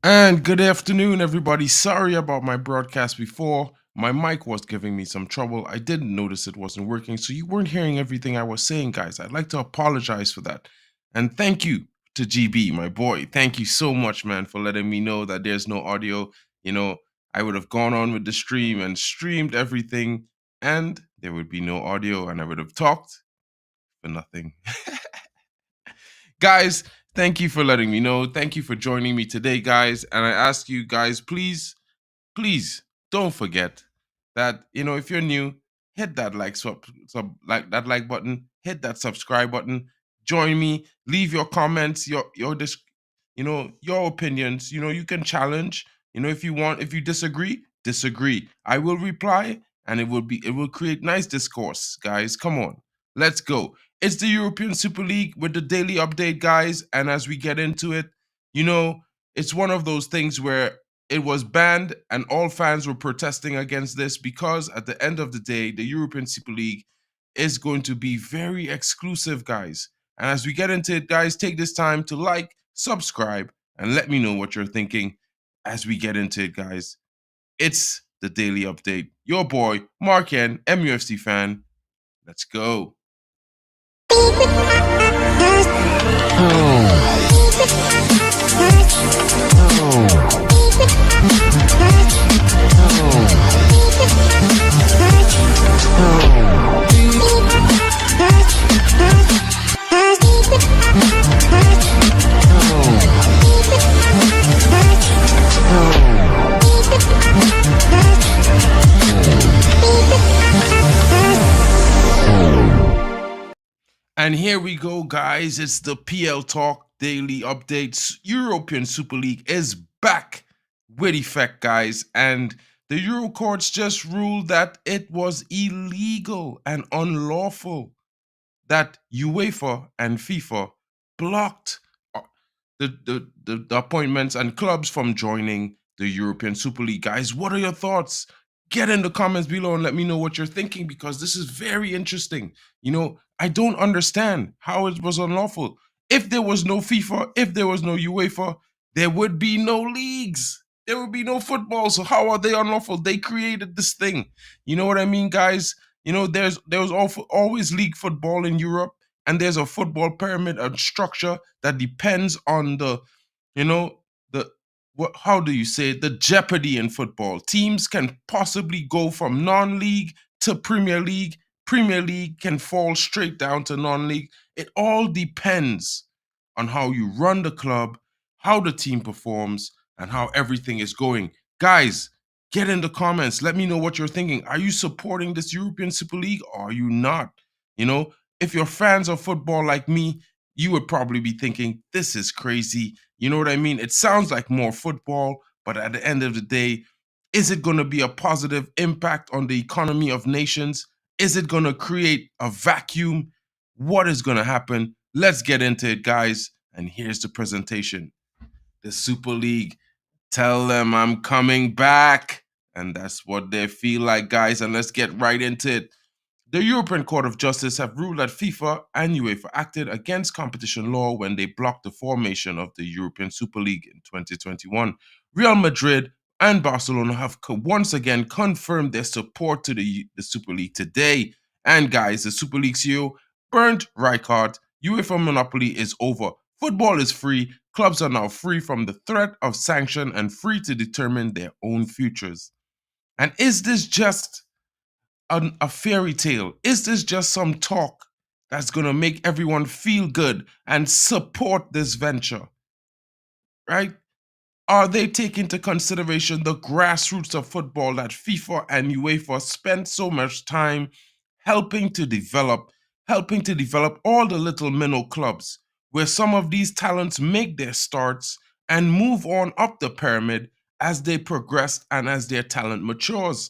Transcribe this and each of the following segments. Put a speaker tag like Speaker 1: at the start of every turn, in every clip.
Speaker 1: And good afternoon, everybody. Sorry about my broadcast before. My mic was giving me some trouble. I didn't notice it wasn't working, so you weren't hearing everything I was saying, guys. I'd like to apologize for that. And thank you to GB, my boy. Thank you so much, man, for letting me know that there's no audio. You know, I would have gone on with the stream and streamed everything, and there would be no audio, and I would have talked for nothing. Guys, thank you for letting me know. Thank you for joining me today, guys. And I ask you guys, please don't forget that, if you're new, hit that like that like button, hit that subscribe button, join me, leave your comments, your opinions. You can challenge. If you want, if you disagree. I will reply, and it will create nice discourse, guys. Come on, let's go. It's the European Super League with the daily update, guys. And as we get into it, you know, it's one of those things where it was banned and all fans were protesting against this because at the end of the day, the European Super League is going to be very exclusive, guys. And as we get into it, guys, take this time to like, subscribe, and let me know what you're thinking as we get into it, guys. It's the daily update. Your boy, Mark N, MUFC fan. Let's go. And here we go, guys. It's the PL Talk Daily Updates. European Super League is back with effect, guys. And the Euro courts just ruled that it was illegal and unlawful that UEFA and FIFA blocked the appointments and clubs from joining the European Super League. Guys, what are your thoughts? Get in the comments below and let me know what you're thinking, because this is very interesting. I don't understand how it was unlawful. If there was no FIFA, if there was no UEFA, there would be no leagues. There would be no football. So how are they unlawful? They created this thing. You know what I mean, guys? There was always league football in Europe, and there's a football pyramid and structure that depends on you know, the what how do you say it? The jeopardy in football. Teams can possibly go from non-league to Premier League. Premier League can fall straight down to non-league. It all depends on how you run the club, how the team performs, and how everything is going. Guys, get in the comments. Let me know what you're thinking. Are you supporting this European Super League or are you not? If you're fans of football like me, you would probably be thinking, this is crazy. You know what I mean? It sounds like more football, but at the end of the day, is it going to be a positive impact on the economy of nations? Is it going to create a vacuum? What is going to happen? Let's get into it, guys. And here's the presentation. The Super League, tell them I'm coming back. And that's what they feel like, guys. And let's get right into it. The European Court of Justice have ruled that FIFA and UEFA acted against competition law when they blocked the formation of the European Super League in 2021. Real Madrid and Barcelona have once again confirmed their support to the Super League today. And guys, the Super League CEO, Bernd Rijkaard, UEFA monopoly is over. Football is free. Clubs are now free from the threat of sanction and free to determine their own futures. And is this just a fairy tale? Is this just some talk that's going to make everyone feel good and support this venture? Right? Are they taking into consideration the grassroots of football that FIFA and UEFA spent so much time helping to develop, all the little minnow clubs where some of these talents make their starts and move on up the pyramid as they progress and as their talent matures?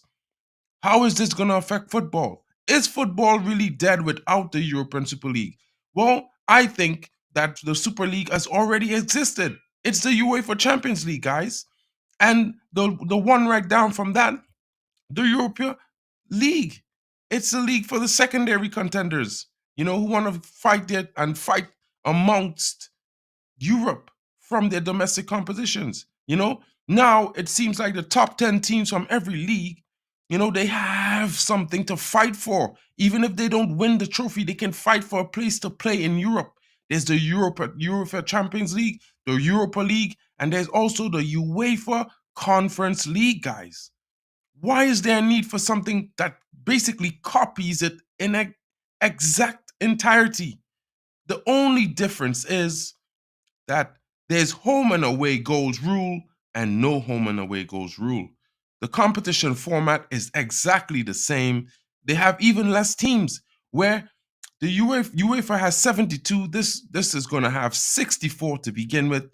Speaker 1: How is this going to affect football? Is football really dead without the European Super League? Well, I think that the Super League has already existed. It's the UEFA Champions League, guys. And the one right down from that, the European League. It's a league for the secondary contenders, who want to fight amongst Europe from their domestic competitions. Now it seems like the top 10 teams from every league, they have something to fight for. Even if they don't win the trophy, they can fight for a place to play in Europe. There's the UEFA Champions League, the Europa League, and there's also the UEFA Conference League, guys. Why is there a need for something that basically copies it in exact entirety? The only difference is that there's home and away goals rule and no home and away goals rule. The competition format is exactly the same. They have even less teams, where the UEFA has 72. This is going to have 64 to begin with.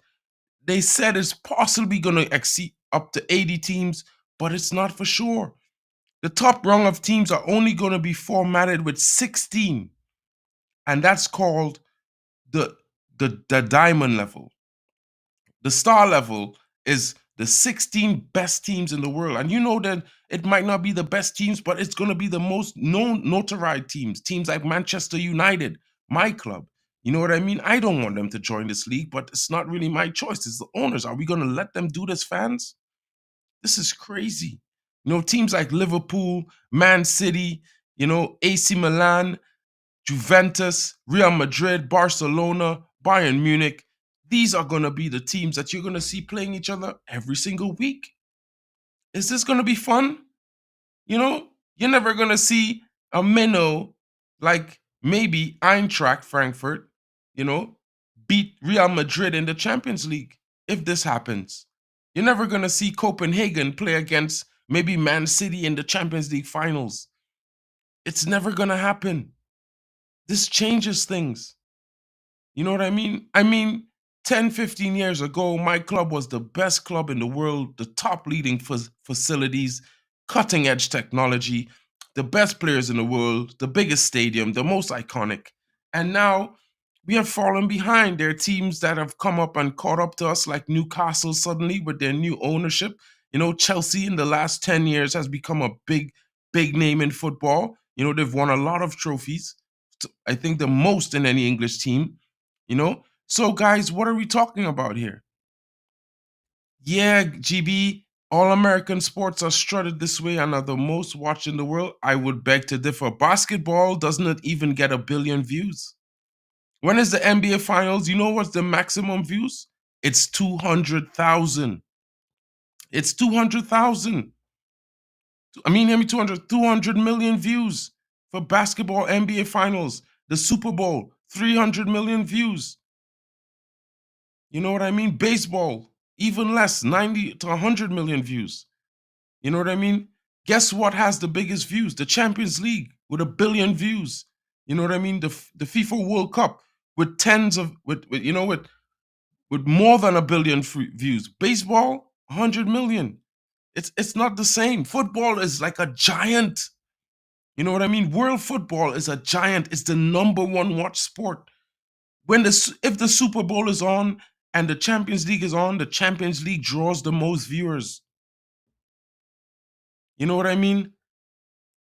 Speaker 1: They said it's possibly going to exceed up to 80 teams, but it's not for sure. The top rung of teams are only going to be formatted with 16, and that's called the diamond level. The star level is the 16 best teams in the world. And you know that it might not be the best teams, but it's going to be the most known notarized teams like Manchester United, my club. You know what I mean? I don't want them to join this league, but it's not really my choice. It's the owners. Are we going to let them do this, fans? This is crazy. Teams like Liverpool, Man City, AC Milan, Juventus, Real Madrid, Barcelona, Bayern Munich. These are going to be the teams that you're going to see playing each other every single week. Is this going to be fun? You're never going to see a minnow like maybe Eintracht Frankfurt, beat Real Madrid in the Champions League if this happens. You're never going to see Copenhagen play against maybe Man City in the Champions League finals. It's never going to happen. This changes things. You know what I mean? 10, 15 years ago, my club was the best club in the world, the top leading facilities, cutting edge technology, the best players in the world, the biggest stadium, the most iconic. And now we have fallen behind. There are teams that have come up and caught up to us, like Newcastle suddenly with their new ownership. Chelsea in the last 10 years has become a big name in football. They've won a lot of trophies. I think the most in any English team. So, guys, what are we talking about here? Yeah, GB, all American sports are strutted this way and are the most watched in the world. I would beg to differ. Basketball doesn't even get 1 billion views. When is the NBA Finals? You know what's the maximum views? It's 200,000. It's 200,000. 200 million views for basketball NBA Finals. The Super Bowl, 300 million views. You know what I mean? Baseball, even less, 90 to 100 million views. You know what I mean? Guess what has the biggest views? The Champions League with 1 billion views. You know what I mean? The FIFA World Cup with with more than 1 billion views. Baseball, 100 million. It's not the same. Football is like a giant. You know what I mean? World football is a giant. It's the #1 watch sport. If the Super Bowl is on and the Champions League is on, the Champions League draws the most viewers. You know what I mean?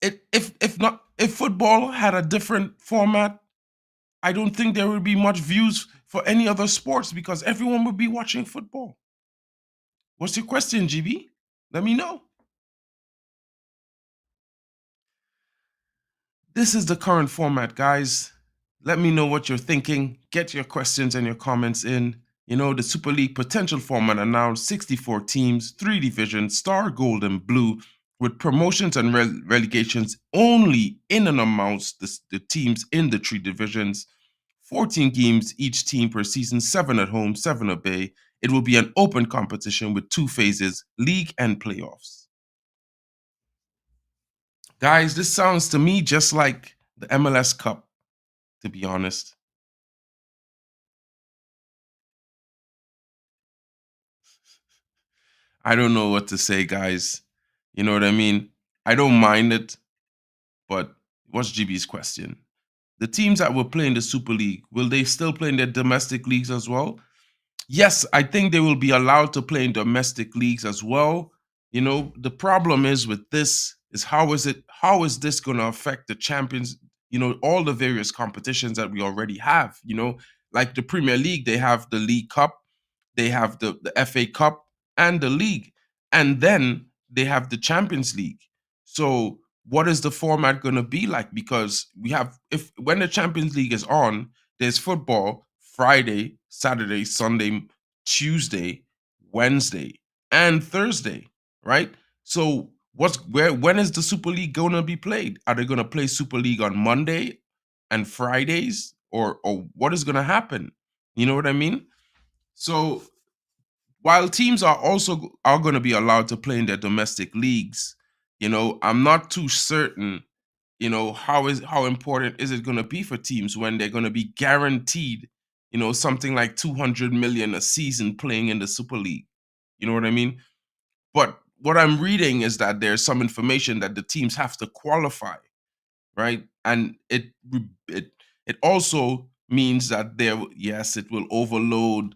Speaker 1: If football had a different format, I don't think there would be much views for any other sports because everyone would be watching football. What's your question, GB? Let me know. This is the current format, guys. Let me know what you're thinking. Get your questions and your comments in. The Super League potential format announced: 64 teams, 3 divisions, star, gold, and blue, with promotions and relegations only in and amongst the teams in the 3 divisions. 14 games each team per season, 7 at home, 7 away. It will be an open competition with 2 phases, league and playoffs. Guys, this sounds to me just like the MLS Cup, to be honest. I don't know what to say, guys. You know what I mean? I don't mind it, but what's GB's question? The teams that will play in the Super League, will they still play in their domestic leagues as well? Yes, I think they will be allowed to play in domestic leagues as well. The problem is with this is how is this going to affect the champions, all the various competitions that we already have, like the Premier League, they have the League Cup. they have the FA Cup and the league, and then they have the Champions League. So what is the format going to be like? Because we have, if when the Champions League is on, there's football Friday, Saturday, Sunday, Tuesday, Wednesday, and Thursday, right? So when is the Super League going to be played? Are they going to play Super League on Monday and Fridays, or what is going to happen? You know what I mean? So while teams are going to be allowed to play in their domestic leagues, I'm not too certain, how important is it going to be for teams when they're going to be guaranteed, something like 200 million a season playing in the Super League. You know what I mean? But what I'm reading is that there's some information that the teams have to qualify, right? And it also means that yes, it will overload.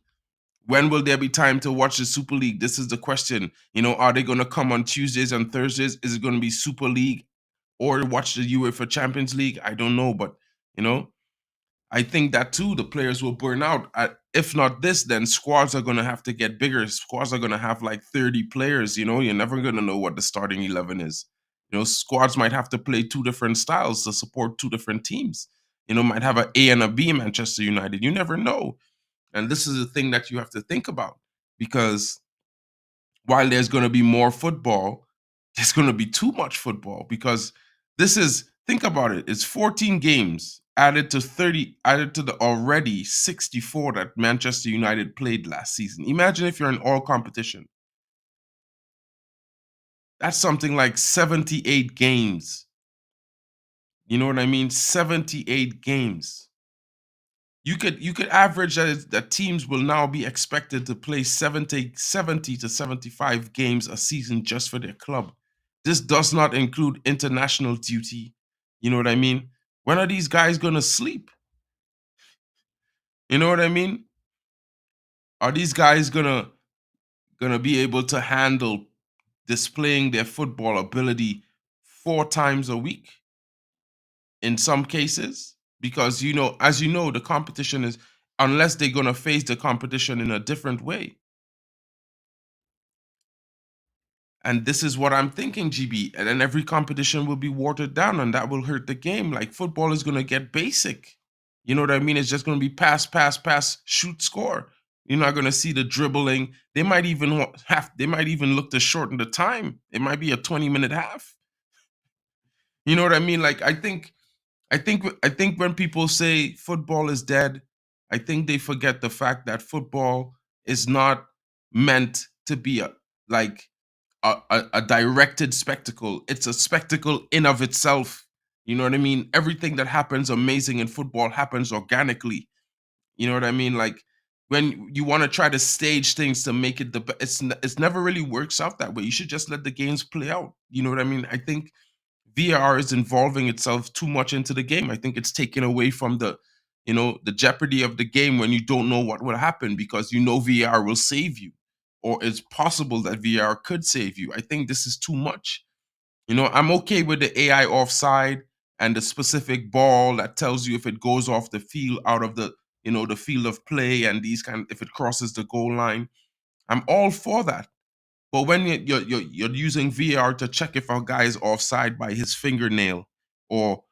Speaker 1: When will there be time to watch the Super League? This is the question. Are they going to come on Tuesdays and Thursdays? Is it going to be Super League or watch the UEFA Champions League? I don't know, but you know, I think that too the players will burn out. If not this, then squads are going to have to get bigger. Squads are going to have like 30 players. You're never going to know what the starting 11 is. Squads might have to play two different styles to support two different teams. Might have an A and a B Manchester United. You never know. And this is a thing that you have to think about, because while there's going to be more football, there's going to be too much football, because think about it. It's 14 games added to the already 64 that Manchester United played last season. Imagine if you're in all competition. That's something like 78 games. You know what I mean? 78 games. You could average that teams will now be expected to play 70 to 75 games a season just for their club. This does not include international duty. You know what I mean? When are these guys gonna sleep? You know what I mean? Are these guys gonna be able to handle displaying their football ability 4 times a week in some cases? Because as you know, the competition is, unless they're gonna face the competition in a different way. And this is what I'm thinking, GB. And then every competition will be watered down, and that will hurt the game. Like, football is going to get basic. You know what I mean? It's just going to be pass, pass, pass, shoot, score. You're not going to see the dribbling. They might even look to shorten the time. It might be a 20-minute half. You know what I mean? Like, I think when people say football is dead, I think they forget the fact that football is not meant to be like a directed spectacle. It's a spectacle in of itself. You know what I mean? Everything that happens amazing in football happens organically. You know what I mean? Like, when you want to try to stage things to make it it's never really works out that way. You should just let the games play out. You know what I mean? I think VAR is involving itself too much into the game. I think it's taken away from the jeopardy of the game when you don't know what will happen, because VAR will save you, or it's possible that VAR could save you. I think this is too much. I'm okay with the AI offside and the specific ball that tells you if it goes off the field, out of the field of play, and if it crosses the goal line. I'm all for that. But when you're using VAR to check if a guy is offside by his fingernail, or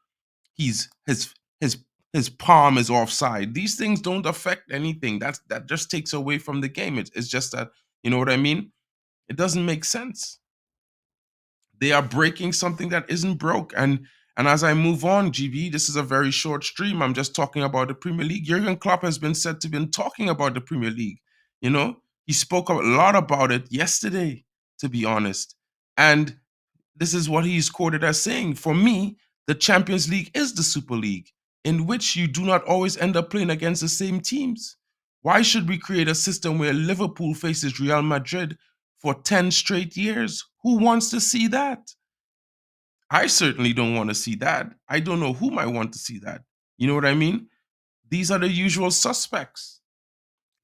Speaker 1: he's his palm is offside, these things don't affect anything. That just takes away from the game. It's just that, you know what I mean? It doesn't make sense. They are breaking something that isn't broke. And as I move on, GB, this is a very short stream. I'm just talking about the Premier League. Jurgen Klopp has been said to been talking about the Premier League. He spoke a lot about it yesterday, to be honest. And this is what he's quoted as saying: "For me, the Champions League is the Super League, in which you do not always end up playing against the same teams. Why should we create a system where Liverpool faces Real Madrid for 10 straight years? Who wants to see that? I certainly don't want to see that. I don't know who might want to see that. You know what I mean? These are the usual suspects.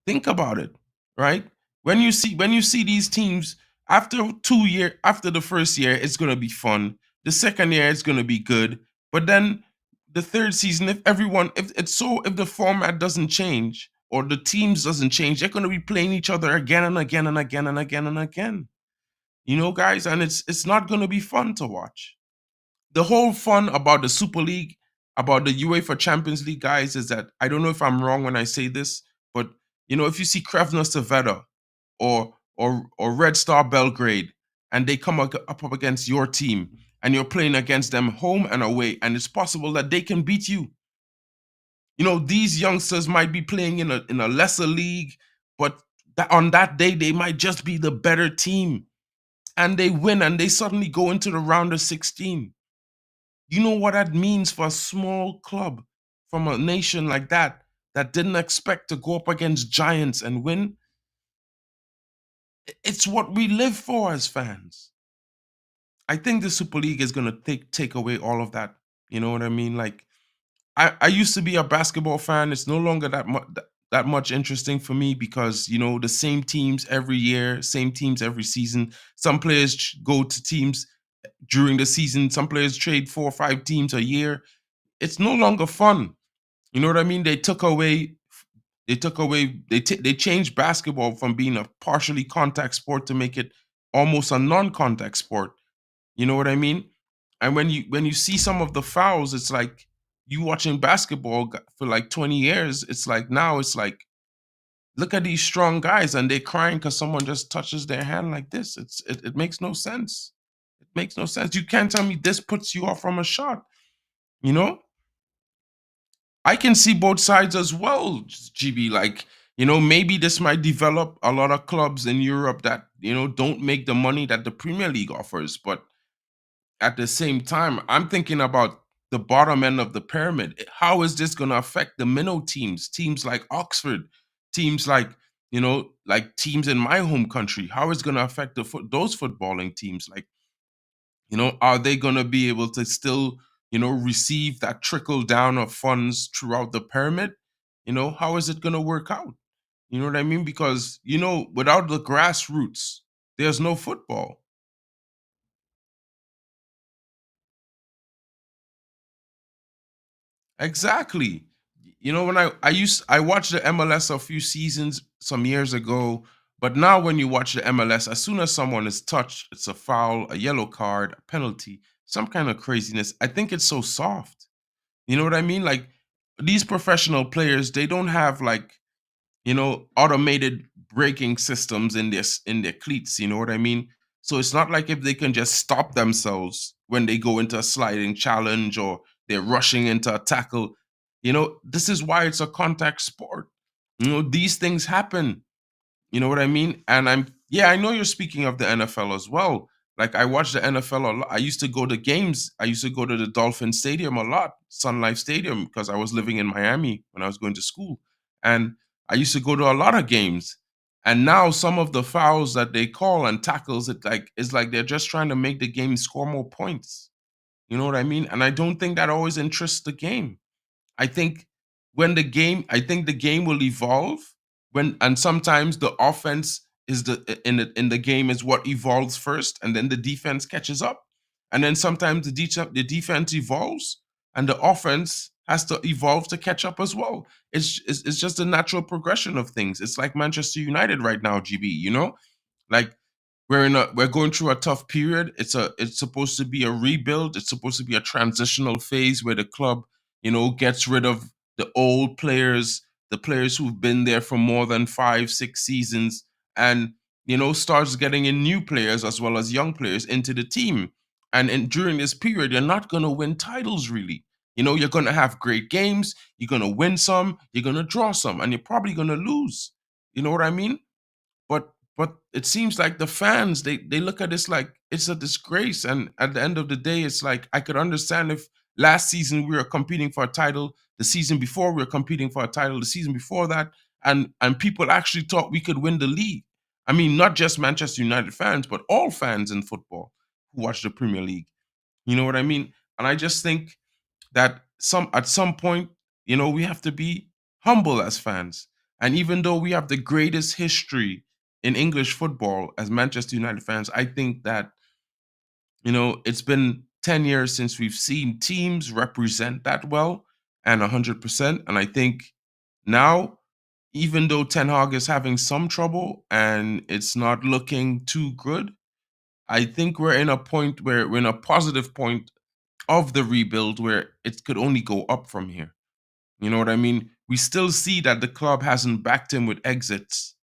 Speaker 1: Think about it, right? When you see these teams, after the first year, it's gonna be fun. The second year, it's gonna be good. But then the third season, if the format doesn't change, or the teams doesn't change, they're going to be playing each other again and again and again and again and again. Guys, and it's not going to be fun to watch. The whole fun about the Super League, about the UEFA Champions League, guys, is that I don't know if I'm wrong when I say this, but if you see Krevna Saveta or Red Star Belgrade, and they come up against your team, and you're playing against them home and away, and it's possible that they can beat you. These youngsters might be playing in a lesser league, but on that day they might just be the better team, and they win, and they suddenly go into the round of 16. You know what that means for a small club from a nation like that didn't expect to go up against giants and win? It's what we live for as fans. I think the Super League is gonna take away all of that. You know what I mean? Like I used to be a basketball fan. It's no longer that much interesting for me because the same teams every year, same teams every season. Some players go to teams during the season. Some players trade 4 or 5 teams a year. It's no longer fun. You know what I mean? They changed basketball from being a partially contact sport to make it almost a non-contact sport. You know what I mean? And when you see some of the fouls, it's like you watching basketball for like 20 years. It's like now it's like, look at these strong guys and they're crying because someone just touches their hand like this. It makes no sense. It makes no sense. You can't tell me this puts you off from a shot. You know? I can see both sides as well, GB. Like, maybe this might develop a lot of clubs in Europe that, don't make the money that the Premier League offers. But at the same time, I'm thinking about the bottom end of the pyramid. How is this going to affect the minnow teams like Oxford, teams like teams in my home country? How is it going to affect those footballing teams? Like, are they going to be able to still, receive that trickle down of funds throughout the pyramid? How is it going to work out? You know what I mean? Because, without the grassroots, there's no football. Exactly. When I watched the MLS a few seasons some years ago, but now when you watch the MLS, as soon as someone is touched, it's a foul, a yellow card, a penalty, some kind of craziness. I think it's so soft. You know what I mean? Like these professional players, they don't have like, automated braking systems in their cleats, you know what I mean? So it's not like if they can just stop themselves when they go into a sliding challenge or they're rushing into a tackle. This is why it's a contact sport. These things happen. You know what I mean? And yeah, I know you're speaking of the NFL as well. Like I watch the NFL a lot. I used to go to games. I used to go to the Dolphin Stadium a lot, Sun Life Stadium, because I was living in Miami when I was going to school. And I used to go to a lot of games. And now some of the fouls that they call and tackles, it's like they're just trying to make the game score more points. You know what I mean? And I don't think that always interests the game. I think I think the game will evolve and sometimes the offense is in the game is what evolves first, and then the defense catches up, and then sometimes the defense evolves, and the offense has to evolve to catch up as well. It's just a natural progression of things. It's like Manchester United right now, GB. Like we're going through a tough period. It's supposed to be a rebuild. It's supposed to be a transitional phase where the club, gets rid of the old players, the players who've been there for more than 5, 6 seasons, and starts getting in new players as well as young players into the team. And during this period, you're not going to win titles really. You're going to have great games. You're going to win some. You're going to draw some, and you're probably going to lose. You know what I mean? But it seems like the fans they look at this like it's a disgrace, and at the end of the day it's like I could understand if last season we were competing for a title, the season before we were competing for a title, the season before that, and people actually thought we could win the league. I mean, not just Manchester United fans, but all fans in football who watch the Premier League. You know what I mean? And I just think that at some point, we have to be humble as fans. And even though we have the greatest history in English football as Manchester United fans, I think that, it's been 10 years since we've seen teams represent that well and 100%. And I think now even though Ten Hag is having some trouble and it's not looking too good, I think we're in a point where we're in a positive point of the rebuild where it could only go up from here. You know what I mean? We still see that the club hasn't backed him with exits.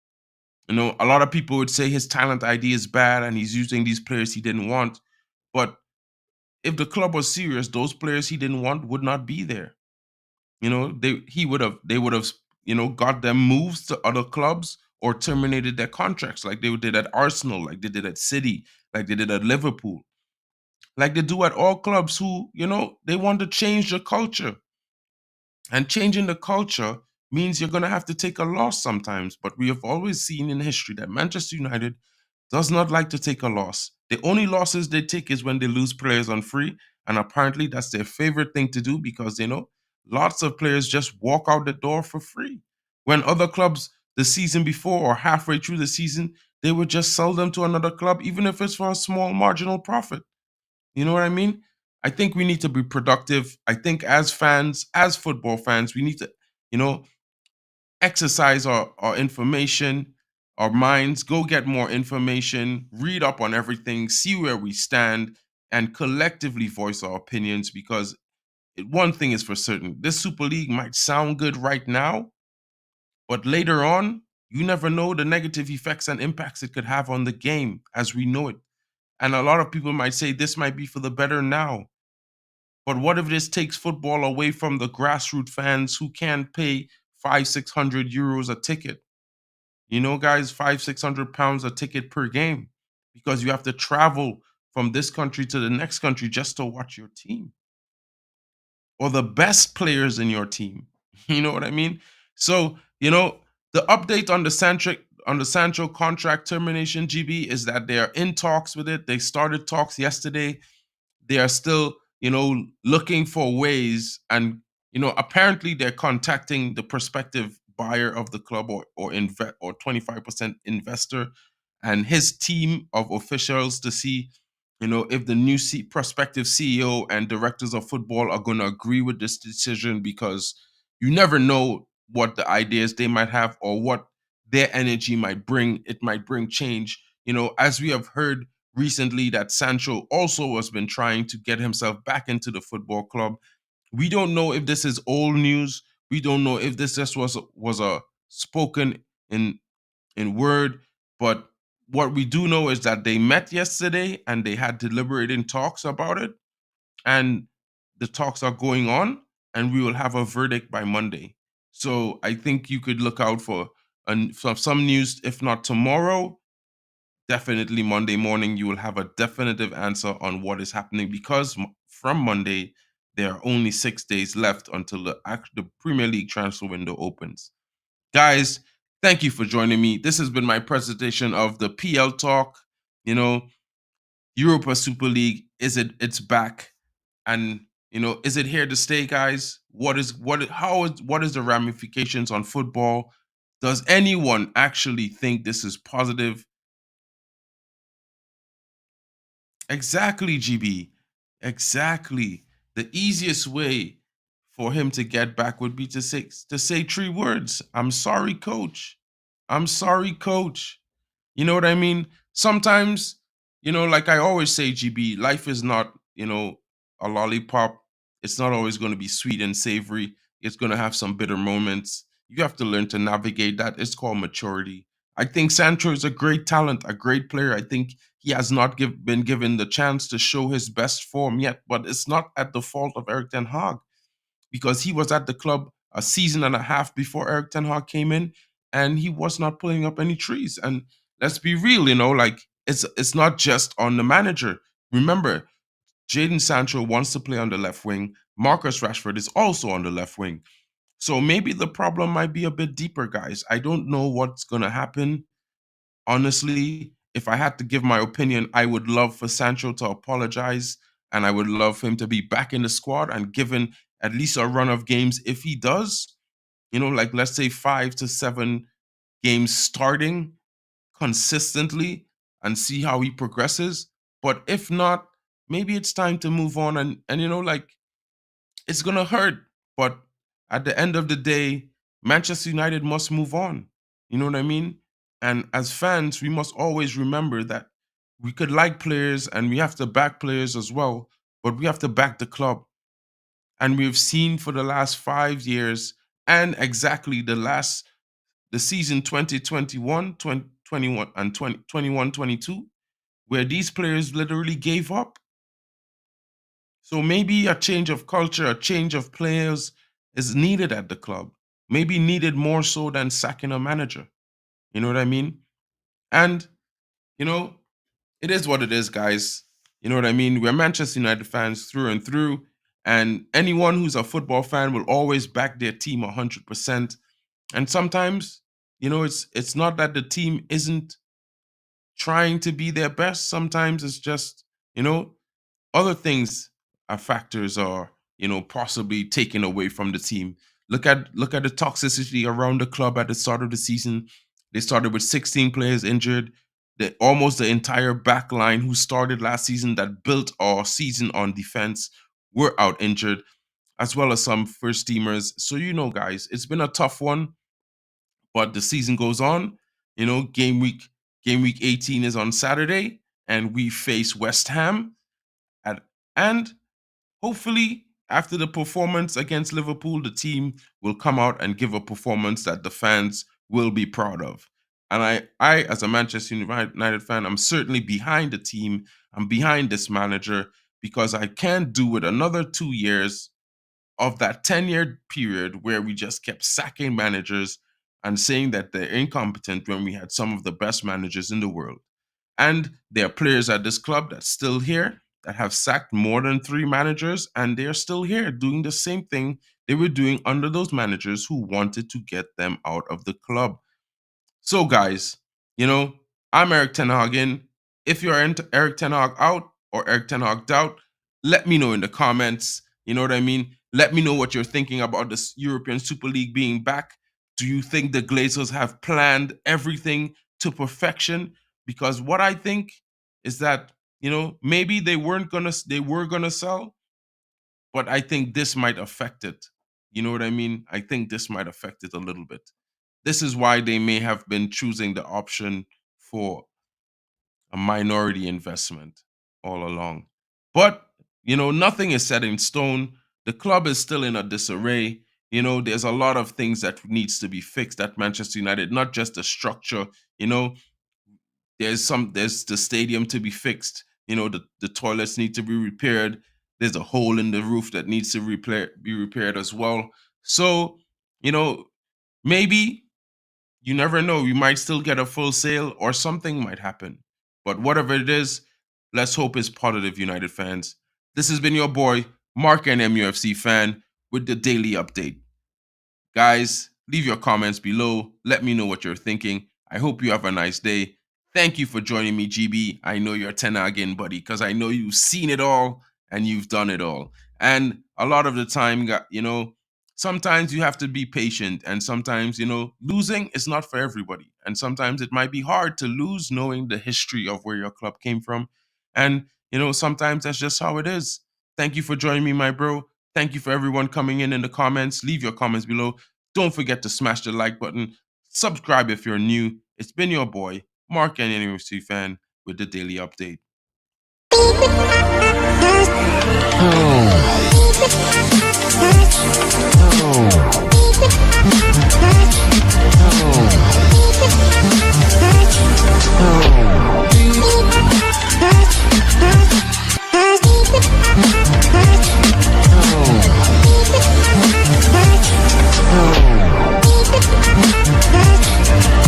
Speaker 1: You know, a lot of people would say his talent ID is bad and he's using these players he didn't want. But if the club was serious, those players he didn't want would not be there. You know, they would have, got them moves to other clubs or terminated their contracts like they did at Arsenal, like they did at City, like they did at Liverpool, like they do at all clubs who, they want to change the culture. And changing the culture means you're going to have to take a loss sometimes. But we have always seen in history that Manchester United does not like to take a loss. The only losses they take is when they lose players on free. And apparently that's their favorite thing to do because they know lots of players just walk out the door for free. When other clubs the season before or halfway through the season, they would just sell them to another club, even if it's for a small marginal profit. You know what I mean? I think we need to be productive. I think as fans, as football fans, we need to, you know, exercise our information, our minds, go get more information, read up on everything, see where we stand, and collectively voice our opinions because one thing is for certain this Super League might sound good right now, but later on, you never know the negative effects and impacts it could have on the game as we know it. And a lot of people might say this might be for the better now. But what if this takes football away from the grassroots fans who can't pay 500-600 euros a ticket? You know, guys, 500-600 pounds a ticket per game because you have to travel from this country to the next country just to watch your team or the best players in your team. You know what I mean? So, the update on the Sancho contract termination, GB, is that they are in talks with it. They started talks yesterday. They are still, looking for ways, and apparently they're contacting the prospective buyer of the club or 25% investor and his team of officials to see, if the new prospective CEO and directors of football are going to agree with this decision because you never know what the ideas they might have or what their energy might bring. It might bring change. As we have heard recently that Sancho also has been trying to get himself back into the football club. We don't know if this is old news. We don't know if this just was a spoken in word, but what we do know is that they met yesterday and they had deliberating talks about it, and the talks are going on, and we will have a verdict by Monday. So I think you could look out for some news, if not tomorrow, definitely Monday morning, you will have a definitive answer on what is happening because from Monday, there are only 6 days left until the Premier League transfer window opens. Guys, thank you for joining me. This has been my presentation of the PL talk. You know, Europa Super League, it's back. And is it here to stay, guys? What is the ramifications on football? Does anyone actually think this is positive? Exactly, GB. Exactly. The easiest way for him to get back would be to say three words. I'm sorry, coach. I'm sorry, coach. You know what I mean? Sometimes, like I always say, GB, life is not, a lollipop. It's not always going to be sweet and savory. It's going to have some bitter moments. You have to learn to navigate that. It's called maturity. I think Sancho is a great talent, a great player. I think he has not been given the chance to show his best form yet, but it's not at the fault of Eric Ten Hag because he was at the club a season and a half before Eric Ten Hag came in, and he was not pulling up any trees. And let's be real, like it's not just on the manager. Remember, Jadon Sancho wants to play on the left wing. Marcus Rashford is also on the left wing. So maybe the problem might be a bit deeper, guys. I don't know what's gonna happen. Honestly, if I had to give my opinion, I would love for Sancho to apologize and I would love for him to be back in the squad and given at least a run of games. If he does, like let's say 5 to 7 games starting consistently and see how he progresses. But if not, maybe it's time to move on and like it's gonna hurt. But at the end of the day, Manchester United must move on. You know what I mean? And as fans, we must always remember that we could like players and we have to back players as well, but we have to back the club. And we've seen for the last 5 years and exactly the season 2021, 2021 and 2021, 22, where these players literally gave up. So maybe a change of culture, a change of players is needed at the club. Maybe needed more so than sacking a manager. You know what I mean? And, you know, it is what it is, guys. You know what I mean? We're Manchester United fans through and through. And anyone who's a football fan will always back their team 100%. And sometimes, it's not that the team isn't trying to be their best. Sometimes it's just, other things are factors are, possibly taken away from the team. Look at the toxicity around the club at the start of the season. They started with 16 players injured. Almost the entire back line who started last season that built our season on defense were out injured, as well as some first teamers. So, guys, it's been a tough one, but the season goes on. Game week 18 is on Saturday, and we face West Ham. And hopefully, after the performance against Liverpool, the team will come out and give a performance that the fans will be proud of. And I as a Manchester United fan, I'm certainly behind the team. I'm behind this manager because I can't do it another 2 years of that 10-year period where we just kept sacking managers and saying that they're incompetent when we had some of the best managers in the world. And there are players at this club that's still here that have sacked more than 3 managers, and they're still here doing the same thing they were doing under those managers who wanted to get them out of the club. So, guys, I'm Eric Ten Hag in. If you're into Eric Ten Hag out or Eric Ten Hag out, let me know in the comments. You know what I mean? Let me know what you're thinking about this European Super League being back. Do you think the Glazers have planned everything to perfection? Because what I think is that, maybe they were gonna sell, but I think this might affect it. You know what I mean? I think this might affect it a little bit. This is why they may have been choosing the option for a minority investment all along. But, nothing is set in stone. The club is still in a disarray. There's a lot of things that needs to be fixed at Manchester United, not just the structure. There's the stadium to be fixed. The toilets need to be repaired. There's a hole in the roof that needs to be repaired as well. So, maybe, you never know, you might still get a full sale or something might happen. But whatever it is, let's hope it's positive, United fans. This has been your boy, Mark, an MUFC fan, with the daily update. Guys, leave your comments below. Let me know what you're thinking. I hope you have a nice day. Thank you for joining me, GB. I know you're Ten Hag in, buddy, because I know you've seen it all and you've done it all. And a lot of the time, sometimes you have to be patient, and sometimes, losing is not for everybody. And sometimes it might be hard to lose knowing the history of where your club came from. And, sometimes that's just how it is. Thank you for joining me, my bro. Thank you for everyone coming in the comments. Leave your comments below. Don't forget to smash the like button. Subscribe if you're new. It's been your boy, Mark, an UFC fan, with the daily update. Oh.